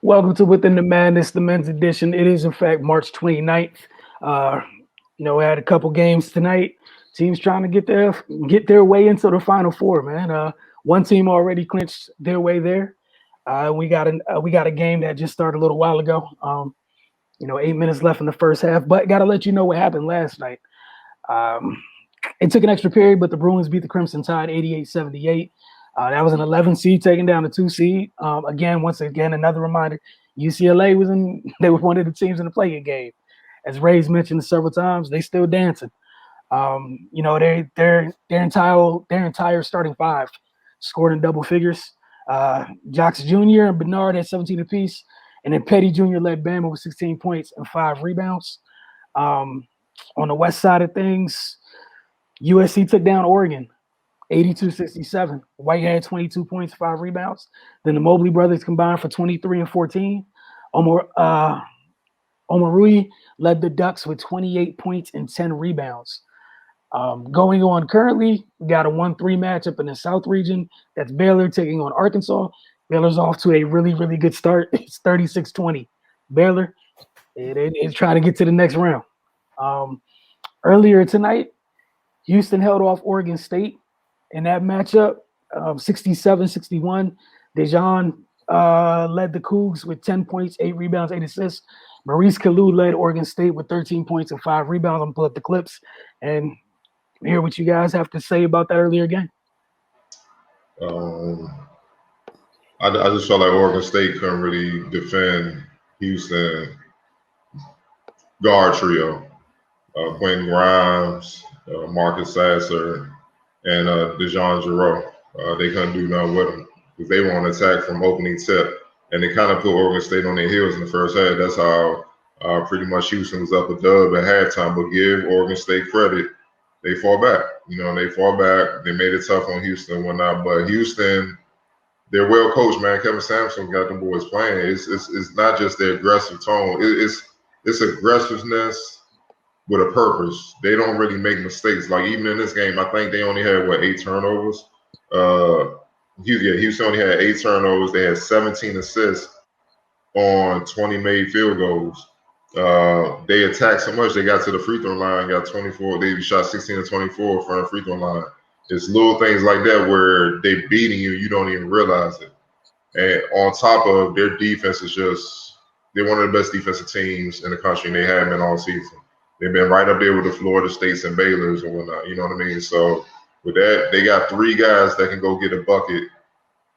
Welcome to Within the Madness, the men's edition. It is, in fact, March 29th. We had a couple games tonight. Teams trying to get their way into the Final Four, man. One team already clinched their way there. We got a game that just started a little while ago. 8 minutes left in the first half, but got to let you know what happened last night. Um, it took an extra period, but the Bruins beat the Crimson Tide 88-78. That was an 11 seed taking down a 2 seed. Once again, another reminder: UCLA they were one of the teams in the play-in game. As Ray's mentioned several times, they still dancing. Their entire starting five scored in double figures. Jocks Jr. and Bernard had 17 apiece, and then Petty Jr. led Bama with 16 points and 5 rebounds. On the west side of things, USC took down Oregon 82-67. White had 22 points, 5 rebounds. Then the Mobley brothers combined for 23 and 14. Omarui led the Ducks with 28 points and 10 rebounds. Going on currently, we got a 1-3 matchup in the South region. That's Baylor taking on Arkansas. Baylor's off to a really, really good start. It's 36-20. Baylor is trying to get to the next round. Earlier tonight, Houston held off Oregon State in that matchup, 67-61. Dejan led the Cougs with 10 points, 8 rebounds, 8 assists. Maurice Kalou led Oregon State with 13 points and 5 rebounds. I'm going to pull up the clips and hear what you guys have to say about that earlier game. I just felt like Oregon State couldn't really defend Houston guard trio. Quentin Grimes, Marcus Sasser, and DeJon Jarreau. They couldn't do nothing with them because they were on attack from opening tip. And they kind of put Oregon State on their heels in the first half. That's how pretty much Houston was up a dub at halftime. But give Oregon State credit, they fall back. They fall back. They made it tough on Houston and whatnot. But Houston, they're well coached, man. Kevin Sampson got them boys playing. It's not just their aggressive tone. It's aggressiveness with a purpose. They don't really make mistakes. Like even in this game, I think they only had 8 turnovers. Houston only had 8 turnovers. They had 17 assists on 20 made field goals. They attacked so much they got to the free throw line, got 24. They shot 16 to 24 from the free throw line. It's little things like that where they beating you don't even realize it. And on top of their defense is they're one of the best defensive teams in the country, and they have been all season. They've been right up there with the Florida States and Baylor's and whatnot. You know what I mean? So with that, they got 3 guys that can go get a bucket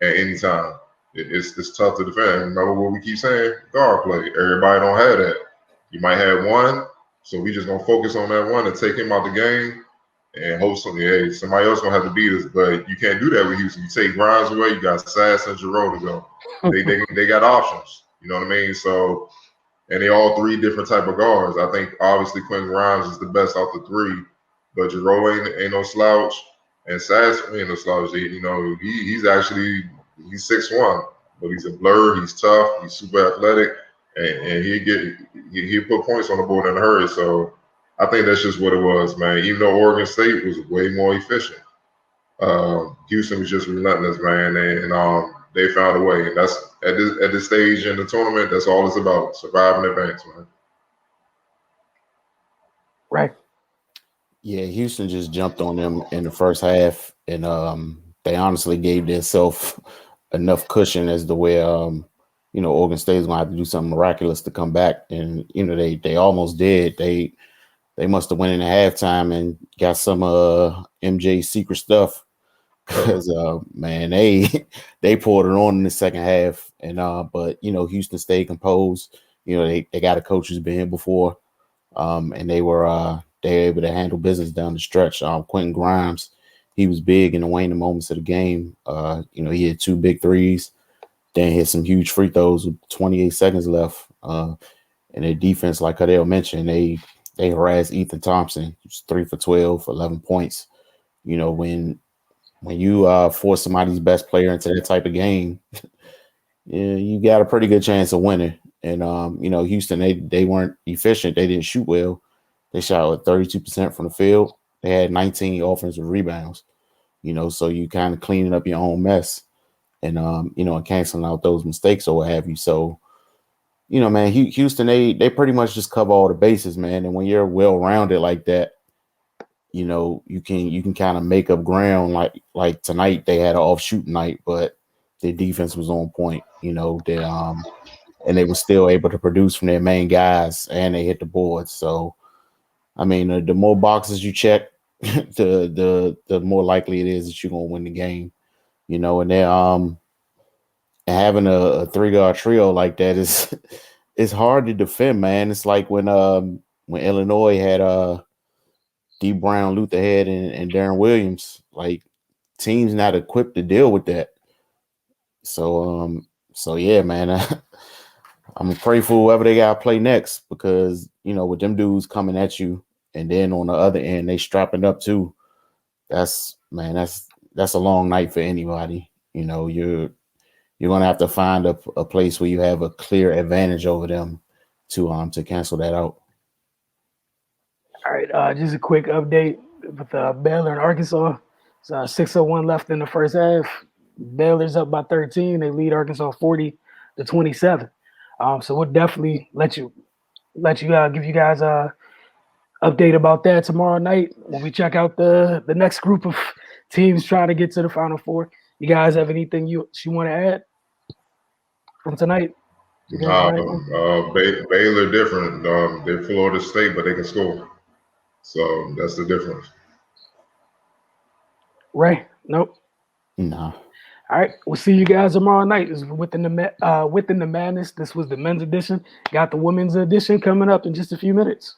at any time. It's tough to defend. Remember what we keep saying? Guard play. Everybody don't have that. You might have one, so we just gonna focus on that one and take him out the game and hope somebody else gonna have to beat us. But you can't do that with Houston. You take Grimes away, you got Sass and Jarreau to go. They got options. You know what I mean? So, and they all 3 different type of guards. I think obviously Quentin Grimes is the best out the 3, but Jarreau ain't no slouch, and Sass ain't no slouch. He's 6'1", but he's a blur. He's tough. He's super athletic, and he'll put points on the board in a hurry. So I think that's just what it was, man. Even though Oregon State was way more efficient, Houston was just relentless, man, and they found a way. And that's at this stage in the tournament, that's all it's about: survive and advance, man. Right. Yeah, Houston just jumped on them in the first half, and they honestly gave themselves enough cushion as to where Oregon State is gonna have to do something miraculous to come back, and they almost did. They must have went in at halftime and got some MJ secret stuff because man, they poured it on in the second half, and but Houston stayed composed. They got a coach who's been here before, and they were able to handle business down the stretch. Quentin Grimes, he was big in the waning moments of the game. He had 2 big threes, then hit some huge free throws with 28 seconds left. And their defense, like Adele mentioned, they harassed Ethan Thompson. He was 3 for 12, 11 points. When you force somebody's best player into that type of game, you got a pretty good chance of winning. And Houston, they weren't efficient. They didn't shoot well. They shot at 32% from the field. They had 19 offensive rebounds. So you kind of cleaning up your own mess and and canceling out those mistakes or what have you. So you know, man, Houston, they pretty much just cover all the bases, man. And when you're well rounded like that, you know, you can kind of make up ground. Like tonight they had an off shooting night, but their defense was on point. You know, and they were still able to produce from their main guys, and they hit the boards. So, I mean, the more boxes you check, the more likely it is that you're gonna win the game. You know, and then and having a 3 guard trio like that is it's hard to defend, man. It's like when Illinois had D Brown, Luther Head, and Darren Williams. Like teams not equipped to deal with that. So yeah, man. I'm gonna pray for whoever they gotta play next because you know with them dudes coming at you, and then on the other end they strapping up too. That's man, that's a long night for anybody. You know, you're gonna have to find a place where you have a clear advantage over them to cancel that out. All right, just a quick update with Baylor and Arkansas. It's 6:01 left in the first half. Baylor's up by 13. They lead Arkansas 40-27. So we'll definitely give you guys a update about that tomorrow night when we check out the next group of teams trying to get to the Final Four. You guys have anything you want to add from tonight? Baylor different. They're Florida State, but they can score. So that's the difference. Ray? Nope. Nah. All right, we'll see you guys tomorrow night. This is within the madness. This was the men's edition. Got the women's edition coming up in just a few minutes.